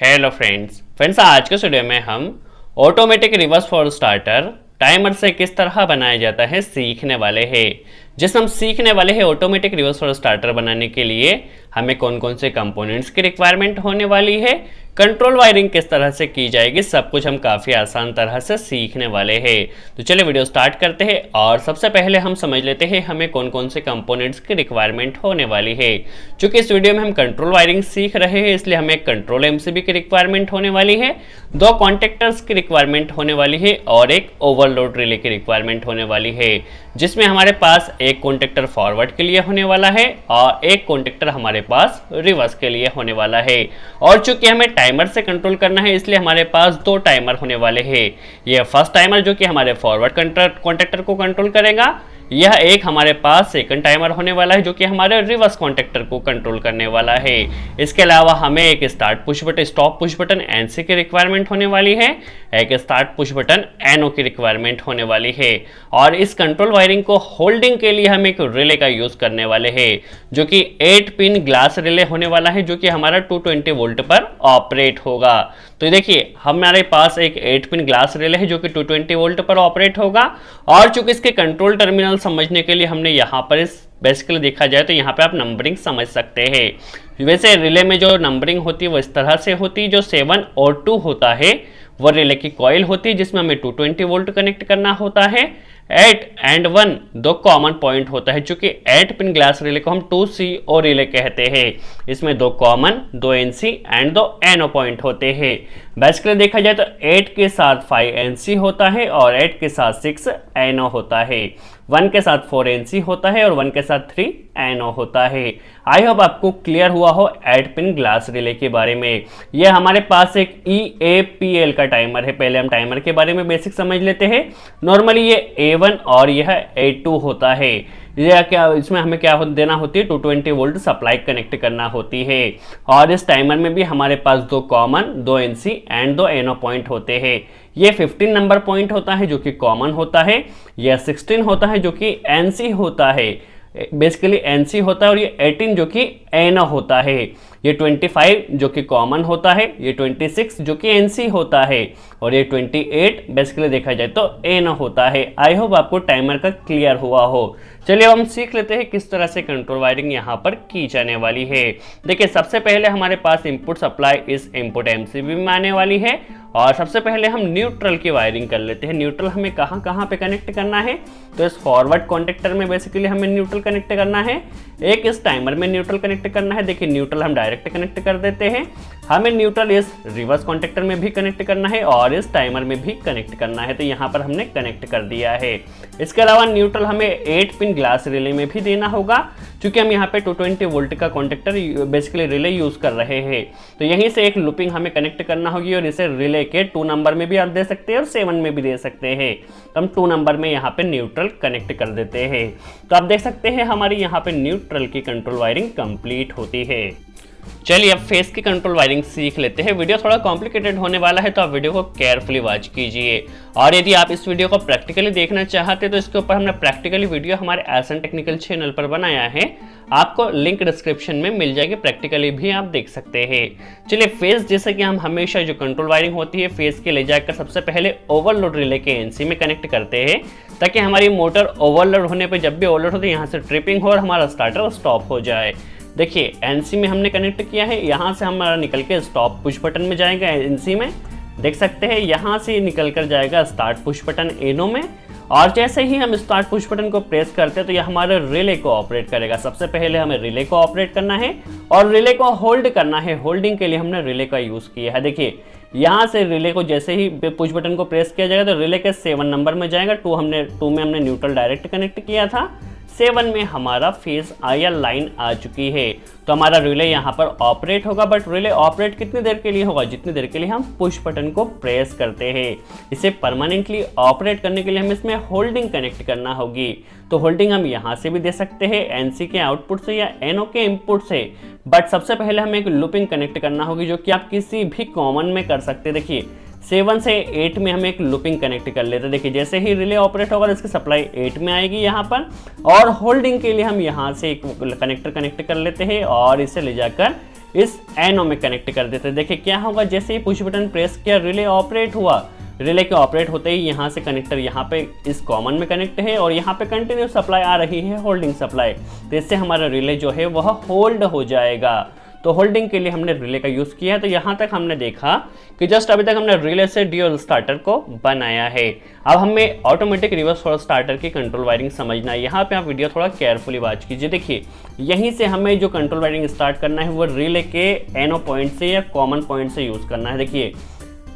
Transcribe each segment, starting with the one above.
Hello friends आज के video में हम automatic reverse for starter timer से किस तरह बनाया जाता है सीखने वाले हैं। जिसमें हम सीखने वाले हैं ऑटोमेटिक रिवर्स फॉर स्टार्टर बनाने के लिए हमें कौन कौन से कंपोनेंट्स की रिक्वायरमेंट होने वाली है, कंट्रोल वायरिंग किस तरह से की जाएगी, सब कुछ हम काफ़ी आसान तरह से सीखने वाले हैं। तो चलिए वीडियो स्टार्ट करते हैं और सबसे पहले हम समझ लेते हैं हमें कौन कौन से कंपोनेंट्स की रिक्वायरमेंट होने वाली है। चूंकि इस वीडियो में हम कंट्रोल वायरिंग सीख रहे हैं इसलिए हमें एक कंट्रोल एमसीबी की रिक्वायरमेंट होने वाली है, 2 कॉन्टेक्टर्स की रिक्वायरमेंट होने वाली है और एक ओवरलोड रिले की रिक्वायरमेंट होने वाली है, जिसमें हमारे पास एक कॉन्टेक्टर फॉरवर्ड के लिए होने वाला है और एक कॉन्टेक्टर हमारे पास रिवर्स के लिए होने वाला है। और चूंकि हमें टाइमर से कंट्रोल करना है इसलिए हमारे पास 2 टाइमर होने वाले हैं। यह फर्स्ट टाइमर जो कि हमारे फॉरवर्ड कॉन्टेक्टर को कंट्रोल करेगा, यह एक हमारे पास सेकंड टाइमर होने वाला है जो कि हमारे रिवर्स कॉन्टेक्टर को कंट्रोल करने वाला है। इसके अलावा हमें एक start push button stop push button NC की रिक्वायरमेंट होने वाली है, एक स्टार्ट पुश बटन एनओ की रिक्वायरमेंट होने वाली है। और इस कंट्रोल वायरिंग को होल्डिंग के लिए हम एक रिले का यूज करने वाले हैं जो कि 8 पिन ग्लास रिले होने वाला है जो कि हमारा 220 वोल्ट पर ऑपरेट होगा। तो देखिए हमारे पास एक 8 पिन ग्लास रिले है जो कि 220 वोल्ट पर ऑपरेट होगा। और चूंकि इसके कंट्रोल टर्मिनल समझने के लिए हमने यहाँ पर इस बेसिकली देखा जाए तो यहाँ पे आप नंबरिंग समझ सकते हैं। वैसे रिले में जो नंबरिंग होती है वो इस तरह से होती है, जो 7 और 2 होता है वो रिले की कॉइल होती है जिसमें हमें 220 वोल्ट कनेक्ट करना होता है। 8 एंड 1 2 कॉमन पॉइंट होता है, चूंकि 8 पिन ग्लास रिले को हम 2CO रिले कहते हैं। इसमें 2 common 2 NC and 2 NO point होते हैं। बेसिकली देखा जाए तो 8 के साथ 5 NC होता है और 8 के साथ 6 NO होता है, 1 के साथ 4 NC होता है और 1 के साथ 3 NO होता है। आई होप आपको क्लियर हुआ हो 8 पिन ग्लास रिले के बारे में। यह हमारे पास एक EAPL का टाइमर है। पहले हम टाइमर के बारे में बेसिक समझ लेते हैं। नॉर्मली ये A1 और यह A2 होता है। यह क्या इसमें हमें क्या देना होती है, 220 वोल्ट सप्लाई कनेक्ट करना होती है। और इस टाइमर में भी हमारे पास 2 common 2 NC and 2 NO point होते हैं। ये 15 नंबर पॉइंट होता है जो कि कॉमन होता है, यह 16 होता है जो कि NC होता है, बेसिकली NC होता है, और ये 18 जो कि NO होता है, ये 25 जो कि कॉमन होता है, ये 26 जो कि NC होता है और ये 28 बेसिकली देखा जाए तो NO होता है। आई होप आपको टाइमर का क्लियर हुआ हो। चलिए हम सीख लेते हैं किस तरह से कंट्रोल वायरिंग यहाँ पर की जाने वाली है। देखिए सबसे पहले हमारे पास इनपुट सप्लाई इस इनपुट एमसीबी में आने वाली है और सबसे पहले हम न्यूट्रल की वायरिंग कर लेते हैं। न्यूट्रल हमें कहाँ कहाँ पे कनेक्ट करना है, तो इस फॉरवर्ड कॉन्टेक्टर में बेसिकली हमें न्यूट्रल कनेक्ट करना है, एक इस टाइमर में न्यूट्रल कनेक्ट करना है। देखिए न्यूट्रल हम डायरेक्ट कनेक्ट कर देते हैं, हमें न्यूट्रल इस रिवर्स कॉन्टेक्टर में भी कनेक्ट करना है और इस टाइमर में भी कनेक्ट करना है, तो यहाँ पर हमने कनेक्ट कर दिया है। इसके अलावा न्यूट्रल हमें 8 पिन ग्लास रिले में भी देना होगा क्योंकि हम यहाँ पे 220 वोल्ट का कॉन्टेक्टर बेसिकली रिले यूज कर रहे हैं। तो यहीं से एक लूपिंग हमें कनेक्ट करना होगी और इसे रिले के 2 नंबर में भी आप दे सकते हैं और 7 में भी दे सकते हैं। तो हम 2 नंबर में यहाँ पे न्यूट्रल कनेक्ट कर देते हैं। तो आप देख सकते हैं हमारी यहाँ पे न्यूट्रल की कंट्रोल वायरिंग कंप्लीट होती है। चलिए अब फेस की कंट्रोल वायरिंग सीख लेते हैं। वीडियो थोड़ा कॉम्प्लिकेटेड होने वाला है तो आप वीडियो को केयरफुली वॉच कीजिए। और यदि आप इस वीडियो को प्रैक्टिकली देखना चाहते हैं तो इसके ऊपर हमने प्रैक्टिकली वीडियो हमारे एसन टेक्निकल चैनल पर बनाया है, आपको लिंक डिस्क्रिप्शन में मिल जाएगी, प्रैक्टिकली भी आप देख सकते हैं। चलिए फेस जैसे कि हम हमेशा जो कंट्रोल वायरिंग होती है फेस के ले जाकर सबसे पहले ओवरलोड रिले के एनसी में कनेक्ट करते हैं ताकि हमारी मोटर ओवरलोड होने पर जब भी ओवरलोड होती है यहाँ से ट्रिपिंग हो और हमारा स्टार्टर स्टॉप हो जाए। देखिए एनसी में हमने कनेक्ट किया है, यहाँ से हमारा निकल के स्टॉप पुश बटन में जाएगा एनसी में, देख सकते हैं यहाँ से निकल कर जाएगा स्टार्ट पुश बटन एनो में। और जैसे ही हम स्टार्ट पुश बटन को प्रेस करते हैं तो यह हमारे रिले को ऑपरेट करेगा। सबसे पहले हमें रिले को ऑपरेट करना है और रिले को होल्ड करना है। होल्डिंग के लिए हमने रिले का यूज़ किया है। देखिए यहाँ से रिले को जैसे ही पुश बटन को प्रेस किया जाएगा तो रिले के 7 नंबर में जाएगा। 2 में हमने न्यूट्रल डायरेक्ट कनेक्ट किया था, 7 में हमारा फेज या लाइन आ चुकी है। तो हमारा रिले यहाँ पर ऑपरेट होगा, बट रिले ऑपरेट कितनी देर के लिए होगा, जितनी देर के लिए हम पुश बटन को प्रेस करते हैं। इसे परमानेंटली ऑपरेट करने के लिए हमें इसमें होल्डिंग कनेक्ट करना होगी। तो होल्डिंग हम यहाँ से भी दे सकते हैं, एनसी के आउटपुट से या एनओ के इनपुट से, बट सबसे पहले हमें एक लूपिंग कनेक्ट करना होगी जो कि आप किसी भी कॉमन में कर सकते हैं। देखिए 7 से 8 में हम एक लूपिंग कनेक्ट कर लेते हैं। देखिए जैसे ही रिले ऑपरेट होगा इसकी सप्लाई 8 में आएगी यहाँ पर, और होल्डिंग के लिए हम यहाँ से एक कनेक्टर कनेक्ट कर लेते हैं और इसे ले जाकर इस एनो में कनेक्ट कर देते हैं। देखिए क्या होगा, जैसे ही पुश बटन प्रेस किया रिले ऑपरेट हुआ, रिले के ऑपरेट होते ही यहाँ से कनेक्टर यहाँ पे इस कॉमन में कनेक्ट है और यहाँ पे कंटिन्यू सप्लाई आ रही है, होल्डिंग सप्लाई। तो इससे हमारा रिले जो है वह होल्ड हो जाएगा। तो होल्डिंग के लिए हमने रिले का यूज़ किया है। तो यहाँ तक हमने देखा कि जस्ट अभी तक हमने रिले से ड्यूअल स्टार्टर को बनाया है। अब हमें ऑटोमेटिक रिवर्स फॉरवर्ड स्टार्टर की कंट्रोल वायरिंग समझना है। यहाँ पे आप वीडियो थोड़ा केयरफुली वॉच कीजिए। देखिए यहीं से हमें जो कंट्रोल वायरिंग स्टार्ट करना है वो रिले के एनो पॉइंट से या कॉमन पॉइंट से यूज़ करना है। देखिए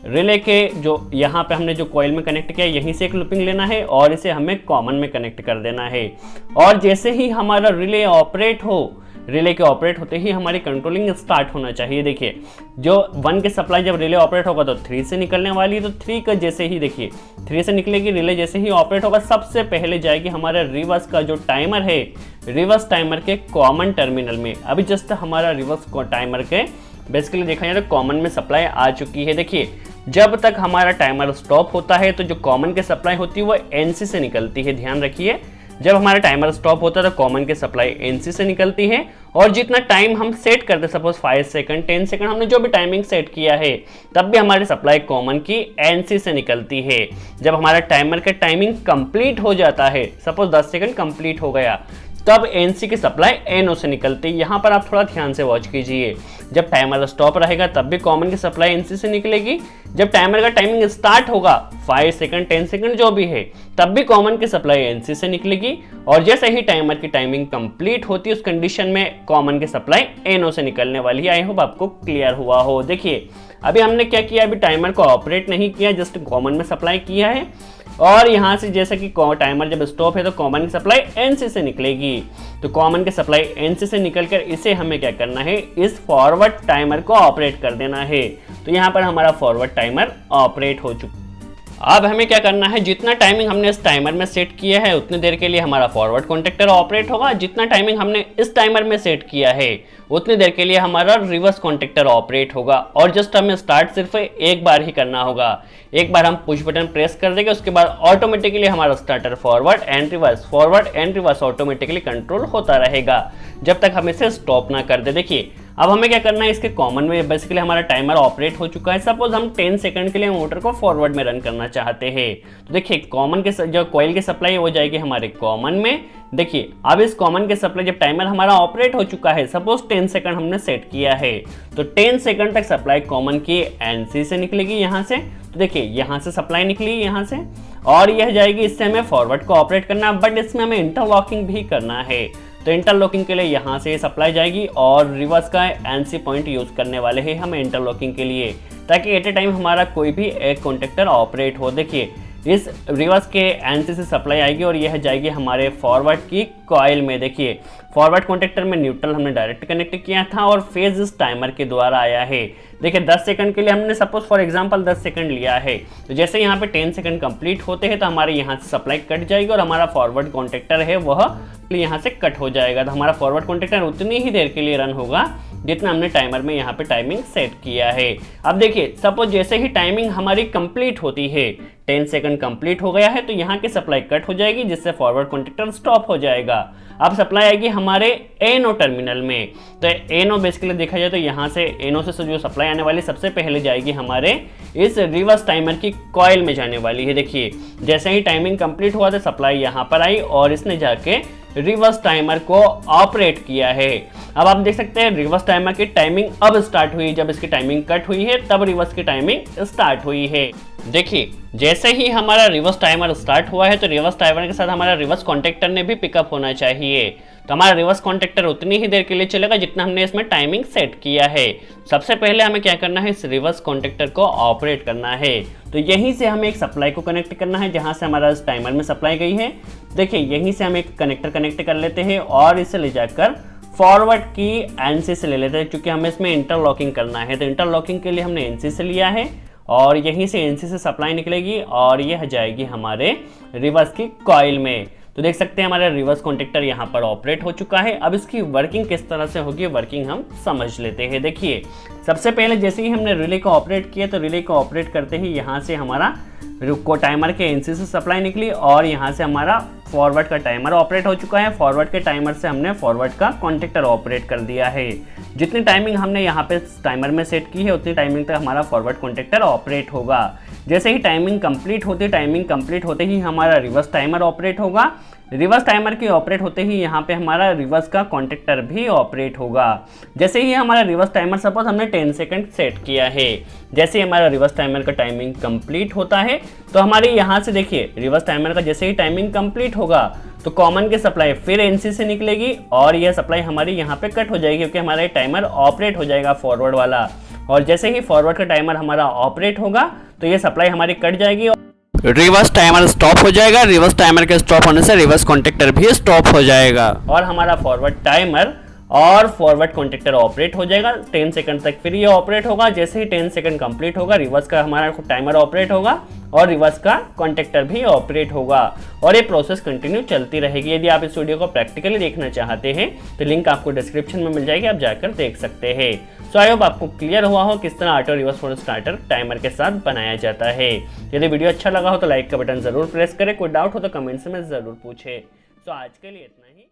रिले के जो यहाँ पे हमने जो कॉइल में कनेक्ट किया यहीं से एक लूपिंग लेना है और इसे हमें कॉमन में कनेक्ट कर देना है। और जैसे ही हमारा रिले ऑपरेट हो, रिले के ऑपरेट होते ही हमारी कंट्रोलिंग स्टार्ट होना चाहिए। देखिए जो 1 के सप्लाई जब रिले ऑपरेट होगा तो 3 से निकलने वाली है, तो 3 का जैसे ही देखिए 3 से निकलेगी रिले, जैसे ही ऑपरेट होगा सबसे पहले जाएगी हमारे रिवर्स का जो टाइमर है, रिवर्स टाइमर के कॉमन टर्मिनल में। अभी जस्ट हमारा रिवर्स टाइमर के बेसिकली देखा जाए तो कॉमन में सप्लाई आ चुकी है। देखिए जब तक हमारा टाइमर स्टॉप होता है तो जो कॉमन की सप्लाई होती है वो एनसी से निकलती है। ध्यान रखिए जब हमारा टाइमर स्टॉप होता है तो कॉमन की सप्लाई एनसी से निकलती है और जितना टाइम हम सेट करते हैं, सपोज 5 सेकंड 10 सेकंड हमने जो भी टाइमिंग सेट किया है, तब भी हमारी सप्लाई कॉमन की एनसी से निकलती है। जब हमारा टाइमर का टाइमिंग कंप्लीट हो जाता है, सपोज 10 सेकंड कंप्लीट हो गया, तब एनसी की सप्लाई एनओ से निकलती है। यहाँ पर आप थोड़ा ध्यान से वॉच कीजिए। जब टाइमर स्टॉप रहेगा तब भी कॉमन की सप्लाई एनसी से निकलेगी। जब टाइमर का टाइमिंग स्टार्ट होगा 5 सेकंड 10 सेकंड जो भी है, तब भी कॉमन की सप्लाई एनसी से निकलेगी। और जैसे ही टाइमर की टाइमिंग कंप्लीट होती है उस कंडीशन में कॉमन की सप्लाई एनओ से निकलने वाली है। आई होप आपको क्लियर हुआ हो। देखिए अभी हमने क्या किया, अभी टाइमर को ऑपरेट नहीं किया, जस्ट कॉमन में सप्लाई किया है। और यहाँ से जैसे कि टाइमर जब स्टॉप है तो कॉमन की सप्लाई एनसी से निकलेगी। तो कॉमन की सप्लाई एनसी से निकलकर इसे हमें क्या करना है, इस फॉरवर्ड टाइमर को ऑपरेट कर देना है। तो यहाँ पर हमारा फॉरवर्ड टाइमर ऑपरेट हो चुका। अब हमें क्या करना है, जितना टाइमिंग हमने इस टाइमर में सेट किया है उतनी देर के लिए हमारा फॉरवर्ड कॉन्टेक्टर ऑपरेट होगा। जितना टाइमिंग हमने इस टाइमर में सेट किया है उतनी देर के लिए हमारा रिवर्स कॉन्टेक्टर ऑपरेट होगा। और जस्ट हमें स्टार्ट सिर्फ एक बार ही करना होगा। एक बार हम पुश बटन प्रेस कर देंगे, उसके बाद ऑटोमेटिकली हमारा starter forward and reverse automatically control होता रहेगा जब तक हम इसे स्टॉप ना कर दे। देखिए अब हमें क्या करना है, इसके कॉमन में बेसिकली हमारा टाइमर ऑपरेट हो चुका है। सपोज हम 10 सेकंड के लिए मोटर को फॉरवर्ड में रन करना चाहते हैं, तो देखिए कॉमन के जो कॉइल की सप्लाई हो जाएगी हमारे कॉमन में। देखिए अब इस कॉमन के सप्लाई जब टाइमर हमारा ऑपरेट हो चुका है, सपोज 10 सेकंड हमने सेट किया है, तो 10 सेकंड तक सप्लाई कॉमन की एनसी से निकलेगी यहाँ से। तो देखिए यहाँ से सप्लाई निकली यहाँ से और यह जाएगी, इससे हमें फॉरवर्ड को ऑपरेट करना है, बट इसमें हमें इंटरलॉकिंग भी करना है। तो इंटरलॉकिंग के लिए यहाँ से सप्लाई जाएगी और रिवर्स का एनसी पॉइंट यूज करने वाले हैं हम इंटरलॉकिंग के लिए, ताकि एट ए टाइम हमारा कोई भी एक कॉन्टेक्टर ऑपरेट हो। देखिए इस रिवर्स के एनसी से सप्लाई आएगी और यह जाएगी हमारे फॉरवर्ड की कॉइल में। देखिए फॉरवर्ड कॉन्टेक्टर में न्यूट्रल हमने डायरेक्ट कनेक्ट किया था और फेज इस टाइमर के द्वारा आया है। देखिए 10 सेकंड के लिए हमने सपोज फॉर एग्जांपल 10 सेकंड लिया है, तो जैसे यहाँ पे 10 सेकंड कंप्लीट होते हैं तो हमारे यहाँ से सप्लाई कट जाएगी और हमारा फॉरवर्ड कॉन्टेक्टर है वह यहाँ से कट हो जाएगा। तो हमारा फॉरवर्ड कॉन्टेक्टर उतनी ही देर के लिए रन होगा जितना हमने टाइमर में यहाँ पे टाइमिंग सेट किया है। अब देखिए सपोज जैसे ही टाइमिंग हमारी कंप्लीट होती है, 10 सेकंड कंप्लीट हो गया है, तो यहाँ की सप्लाई कट हो जाएगी जिससे फॉरवर्ड कॉन्टेक्टर स्टॉप हो जाएगा। अब सप्लाई आएगी हमारे एनो टर्मिनल में। तो एनो बेसिकली देखा जाए तो यहाँ से एनो से जो सप्लाई आने वाली सबसे पहले जाएगी हमारे इस रिवर्स टाइमर की कॉइल में जाने वाली है। देखिए जैसे ही टाइमिंग कंप्लीट हुआ तो सप्लाई यहाँ पर आई और इसने जाके रिवर्स टाइमर को ऑपरेट किया है। अब आप देख सकते हैं रिवर्स टाइमर की टाइमिंग अब स्टार्ट हुई। जब इसकी टाइमिंग कट हुई है तब रिवर्स की टाइमिंग स्टार्ट हुई है। देखिए जैसे ही हमारा रिवर्स टाइमर स्टार्ट हुआ है तो रिवर्स टाइमर के साथ हमारा रिवर्स कॉन्टेक्टर ने भी पिकअप होना चाहिए। तो हमारा रिवर्स कॉन्टेक्टर उतनी ही देर के लिए चलेगा जितना हमने इसमें टाइमिंग सेट किया है। सबसे पहले हमें क्या करना है, इस रिवर्स कॉन्टेक्टर को ऑपरेट करना है। तो यहीं से हमें एक सप्लाई को कनेक्ट करना है जहां से हमारा इस टाइमर में सप्लाई गई है। देखिए यहीं से हम एक कनेक्टर कनेक्ट कर लेते हैं और इसे ले जाकर फॉरवर्ड की एनसी से ले लेते हैं, क्योंकि हमें इसमें इंटरलॉकिंग करना है। तो इंटरलॉकिंग के लिए हमने एनसी से लिया है और यहीं से एनसी से सप्लाई निकलेगी और यह जाएगी हमारे रिवर्स की कॉइल में। तो देख सकते हैं हमारा रिवर्स कॉन्टेक्टर यहाँ पर ऑपरेट हो चुका है। अब इसकी वर्किंग किस तरह से होगी, वर्किंग हम समझ लेते हैं। देखिए सबसे पहले जैसे ही हमने रिले को ऑपरेट किया तो रिले को ऑपरेट करते ही यहाँ से हमारा को टाइमर के एनसी से सप्लाई निकली और यहाँ से हमारा फॉरवर्ड का टाइमर ऑपरेट हो चुका है। फॉरवर्ड के टाइमर से हमने फॉरवर्ड का कॉन्टेक्टर ऑपरेट कर दिया है। जितनी टाइमिंग हमने यहाँ पे टाइमर में सेट की है उतनी टाइमिंग तक हमारा फॉरवर्ड कॉन्टेक्टर ऑपरेट होगा। जैसे ही टाइमिंग कंप्लीट होते ही हमारा रिवर्स टाइमर ऑपरेट होगा। रिवर्स टाइमर के ऑपरेट होते ही यहाँ पे हमारा रिवर्स का कॉन्टेक्टर भी ऑपरेट होगा। जैसे ही हमारा रिवर्स टाइमर, सपोज हमने 10 सेकंड सेट किया है, जैसे ही हमारा रिवर्स टाइमर का टाइमिंग कंप्लीट होता है तो हमारी यहाँ से देखिए रिवर्स टाइमर का जैसे ही टाइमिंग कंप्लीट होगा तो कॉमन की सप्लाई फिर एनसी से निकलेगी और यह सप्लाई हमारी यहाँ पे कट हो जाएगी क्योंकि हमारा टाइमर ऑपरेट हो जाएगा फॉरवर्ड वाला। और जैसे ही फॉरवर्ड का टाइमर हमारा ऑपरेट होगा तो ये सप्लाई हमारी कट जाएगी, रिवर्स टाइमर स्टॉप हो जाएगा। रिवर्स टाइमर के स्टॉप होने से रिवर्स कॉन्टेक्टर भी स्टॉप हो जाएगा और हमारा फॉरवर्ड टाइमर और फॉरवर्ड कॉन्टेक्टर ऑपरेट हो जाएगा 10 सेकंड तक। फिर ये ऑपरेट होगा, जैसे ही 10 सेकंड कंप्लीट होगा रिवर्स का हमारा टाइमर ऑपरेट होगा और रिवर्स का कॉन्टेक्टर भी ऑपरेट होगा और ये प्रोसेस कंटिन्यू चलती रहेगी। यदि आप इस वीडियो को प्रैक्टिकली देखना चाहते हैं तो लिंक आपको डिस्क्रिप्शन में मिल जाएगी, आप जाकर देख सकते हैं। सो आई होप आपको क्लियर हुआ हो किस तरह auto reverse for starter timer के साथ बनाया जाता है। यदि वीडियो अच्छा लगा हो तो लाइक का बटन जरूर प्रेस करें, कोई डाउट हो तो कमेंट्स में जरूर पूछे। सो आज के लिए इतना ही।